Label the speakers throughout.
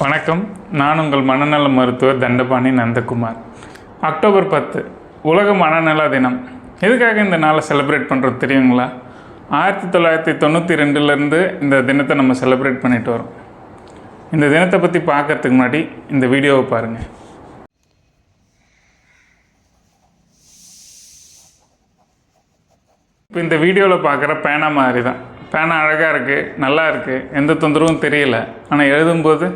Speaker 1: வணக்கம். நான் உங்கள் மனநல மருத்துவர் தண்டபாணி நந்தகுமார். அக்டோபர் 10 உலக மனநல தினம். எதுக்காக இந்த நாளை செலிப்ரேட் பண்ணுறது தெரியுங்களா? 1992 இந்த தினத்தை நம்ம செலிப்ரேட் பண்ணிட்டு வரோம். இந்த தினத்தை பற்றி பார்க்கறதுக்கு முன்னாடி இந்த வீடியோவை பாருங்கள். இப்போ இந்த வீடியோவில் பார்க்குற பேனா மாதிரி தான். பேனா அழகாக இருக்குது, நல்லா இருக்குது, எந்த தொந்தரவும் தெரியல. ஆனால் எழுதும்போது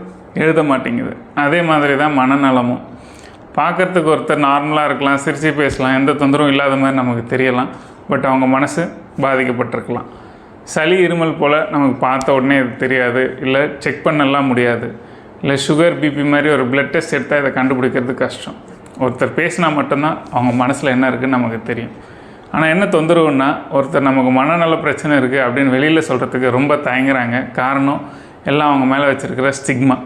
Speaker 1: எழுத மாட்டேங்குது. அதே மாதிரி தான் மனநலமும். பார்க்குறதுக்கு ஒருத்தர் நார்மலாக இருக்கலாம், சிரித்து பேசலாம், எந்த தொந்தரவும் இல்லாத மாதிரி நமக்கு தெரியலாம். பட் அவங்க மனசு பாதிக்கப்பட்டிருக்கலாம். சளி இருமல் போல் நமக்கு பார்த்த உடனே இது தெரியாது, இல்லை செக் பண்ணலாம் முடியாது, இல்லை சுகர் பிபி மாதிரி ஒரு பிளட் டெஸ்ட் எடுத்தால் இதை கண்டுபிடிக்கிறது கஷ்டம். ஒருத்தர் பேசினா மட்டும்தான் அவங்க மனசில் என்ன இருக்குதுன்னு நமக்கு தெரியும். ஆனால் என்ன தொந்தரவுன்னா, ஒருத்தர் நமக்கு மனநல பிரச்சனை இருக்குது அப்படின்னு வெளியில் சொல்கிறதுக்கு ரொம்ப தயங்குறாங்க. காரணம் எல்லாம் அவங்க மேலே வச்சுருக்கிற ஸ்டிக்மா.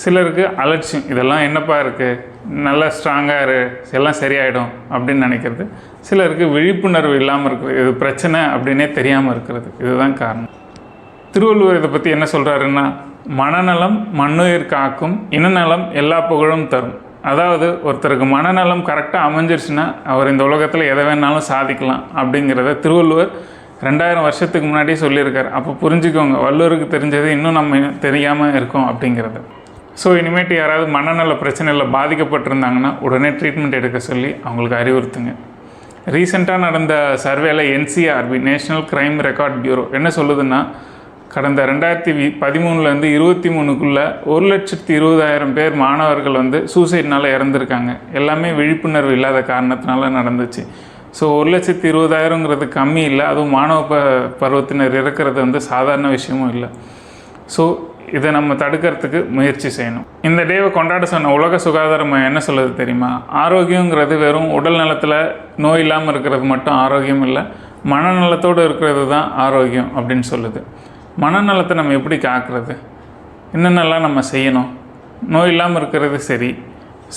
Speaker 1: சிலருக்கு அலட்சியம், இதெல்லாம் என்னப்பா இருக்குது, நல்லா ஸ்ட்ராங்காக இரு, எல்லாம் சரியாயிடும் அப்படின்னு நினைக்கிறது. சிலருக்கு விழிப்புணர்வு இல்லாமல் இருக்கிறது, இது பிரச்சனை அப்படின்னே தெரியாமல் இருக்கிறது. இதுதான் காரணம். திருவள்ளுவர் இதை பற்றி என்ன சொல்கிறாருன்னா, மனநலம் மண்ணுயிர் காக்கும், இனநலம் எல்லா புகழும் தரும். அதாவது ஒருத்தருக்கு மனநலம் கரெக்டாக அமைஞ்சிருச்சுன்னா அவர் இந்த உலகத்தில் எதை வேணாலும் சாதிக்கலாம் அப்படிங்கிறத திருவள்ளுவர் 2000 வருஷத்துக்கு முன்னாடியே சொல்லியிருக்கார். அப்போ புரிஞ்சுக்கோங்க, வள்ளுவருக்கு தெரிஞ்சது இன்னும் நம்ம தெரியாமல் இருக்கோம் அப்படிங்கிறது. ஸோ இனிமேட்டு யாராவது மனநல பிரச்சனையில் பாதிக்கப்பட்டிருந்தாங்கன்னா உடனே ட்ரீட்மெண்ட் எடுக்க சொல்லி அவங்களுக்கு அறிவுறுத்துங்க. ரீசெண்டாக நடந்த சர்வேல NCRB national crime record bureau என்ன சொல்லுதுன்னா, கடந்த 2013 23க்குள்ளே 1,20,000 பேர் மாணவர்கள் சூசைட்னால் இறந்துருக்காங்க. எல்லாமே விழிப்புணர்வு இல்லாத காரணத்தினால நடந்துச்சு. ஸோ 1,20,000ங்கிறது கம்மி இல்லை, அதுவும் மாணவ பருவத்தினர் இறக்கிறது சாதாரண விஷயமும் இல்லை. ஸோ இதை நம்ம தடுக்கிறதுக்கு முயற்சி செய்யணும். இந்த டேவை கொண்டாட சொன்ன உலக சுகாதார மையம் என்ன சொல்லுது தெரியுமா? ஆரோக்கியங்கிறது வெறும் உடல் நலத்தில் நோய் இல்லாமல் இருக்கிறது மட்டும் ஆரோக்கியம் இல்லை, மனநலத்தோடு இருக்கிறது தான் ஆரோக்கியம் அப்படின்னு சொல்லுது. மனநலத்தை நம்ம எப்படி காக்கிறது, என்னென்னலாம் நம்ம செய்யணும்? நோய் இல்லாமல் இருக்கிறது சரி.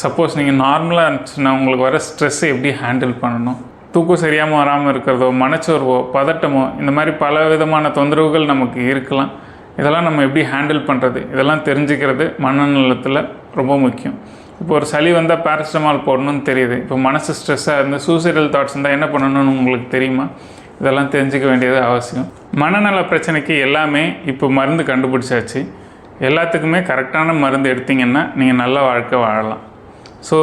Speaker 1: சப்போஸ் நீங்கள் நார்மலாக இருந்துச்சுன்னா உங்களுக்கு வர ஸ்ட்ரெஸ்ஸை எப்படி ஹேண்டில் பண்ணணும், தூக்கம் சரியாமல் வராமல் இருக்கிறதோ, மனச்சோர்வோ, பதட்டமோ, இந்த மாதிரி பல விதமான தொந்தரவுகள் நமக்கு இருக்கலாம். இதெல்லாம் நம்ம எப்படி ஹேண்டில் பண்ணுறது, இதெல்லாம் தெரிஞ்சுக்கிறது மனநலத்தில் ரொம்ப முக்கியம். இப்போ ஒரு சளி வந்தால் பேரசிட்டமால் போடணும்னு தெரியுது. இப்போ மனசு ஸ்ட்ரெஸ்ஸாக இருந்து சூசைடல் தாட்ஸ் இருந்தால் என்ன பண்ணணும்னு உங்களுக்கு தெரியுமா? இதெல்லாம் தெரிஞ்சிக்க வேண்டியது அவசியம். மனநல பிரச்சனைக்கு எல்லாமே இப்போ மருந்து கண்டுபிடிச்சாச்சு. எல்லாத்துக்குமே கரெக்டான மருந்து எடுத்திங்கன்னா நீங்கள் நல்ல வாழ்க்கை வாழலாம். ஸோ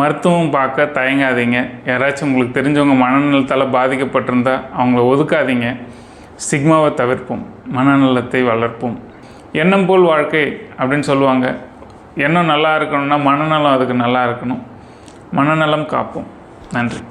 Speaker 1: மருத்துவம் பார்க்க தயங்காதீங்க. யாராச்சும் உங்களுக்கு தெரிஞ்சவங்க மனநலத்தால் பாதிக்கப்பட்டிருந்தால் அவங்கள ஒதுக்காதீங்க. ஸ்டிக்மாவை தவிர்ப்போம், மனநலத்தை வளர்ப்போம். எண்ணம் போல் வாழ்க்கை அப்படின்னு சொல்லுவாங்க. எண்ணம் நல்லா இருக்கணும்னா மனநலம் அதுக்கு நல்லா இருக்கணும். மனநலம் காப்போம். நன்றி.